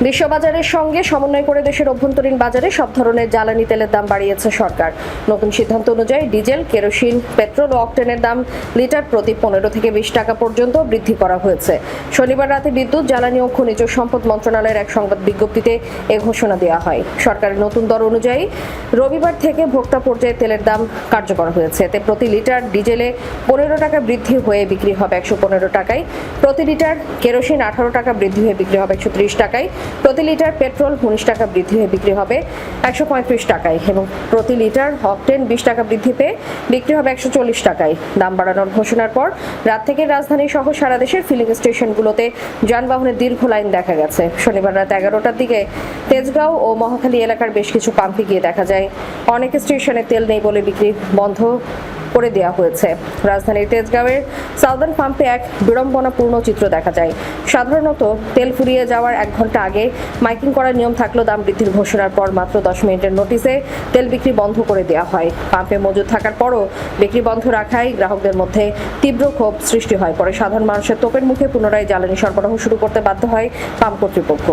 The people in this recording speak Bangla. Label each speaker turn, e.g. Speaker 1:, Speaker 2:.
Speaker 1: বিশ্ববাজারের সঙ্গে সমন্বয় করে দেশের অভ্যন্তরীণ বাজারে সব ধরনের জ্বালানি তেলের দাম বাড়িয়েছে সরকার। নতুন সিদ্ধান্ত অনুযায়ী ডিজেল, কেরোসিন, পেট্রোল ও অকটেনের দাম লিটার প্রতি 15 থেকে 20 টাকা পর্যন্ত বৃদ্ধি করা হয়েছে। শনিবার রাতে বিদ্যুৎ, জ্বালানি ও খনিজ সম্পদ মন্ত্রণালয়ের এক সংবাদ বিজ্ঞপ্তিতে এ ঘোষণা দেওয়া হয়। সরকারের নতুন দর অনুযায়ী রবিবার থেকে ভোক্তা পর্যায়ে তেলের দাম কার্যকর হয়েছে। এতে প্রতি লিটার ডিজেলে 15 টাকা বৃদ্ধি হয়ে বিক্রি হবে 115 টাকায়, প্রতি লিটার কেরোসিন 18 টাকা বৃদ্ধি হয়ে বিক্রি হবে 130 টাকায়, প্রতি লিটার পেট্রোল 19 টাকা বৃদ্ধি হয়ে বিক্রি হবে 135 টাকায় এবং প্রতি লিটার অকটেন 20 টাকা বৃদ্ধি পেয়ে বিক্রি হবে 140 টাকায়। দাম বাড়ানোর ঘোষণার পর রাত থেকে রাজধানী সহ সারা দেশের ফিলিং স্টেশনগুলোতে যানবাহনের দীর্ঘ লাইন দেখা গেছে। শনিবার রাত 11টার দিকে তেজগাঁও ও মহাখালী এলাকার বেশ কিছু পাম্পে গিয়ে দেখা যায় অনেক স্টেশনে তেল নেই বলে বিক্রি বন্ধ করে দেওয়া হয়েছে। রাজধানীর তেজগাঁওয়ের সাউদার্ন পাম্পে এক বিড়ম্বনাপূর্ণ চিত্র দেখা যায়। সাধারণত তেল ফুরিয়ে যাওয়ার 1 ঘন্টা আগে মাইকিং করার নিয়ম থাকলেও দাম বৃদ্ধির ঘোষণার পর মাত্র 10 মিনিটের নোটিসে তেল বিক্রি বন্ধ করে দেওয়া হয়। পাম্পে মজুদ থাকার পরও বিক্রি বন্ধ রাখায় গ্রাহকদের মধ্যে তীব্র ক্ষোভ সৃষ্টি হয়। পরে সাধারণ মানুষের তোপের মুখে পুনরায় জ্বালানি সরবরাহ শুরু করতে বাধ্য হয় পাম্প কর্তৃপক্ষ।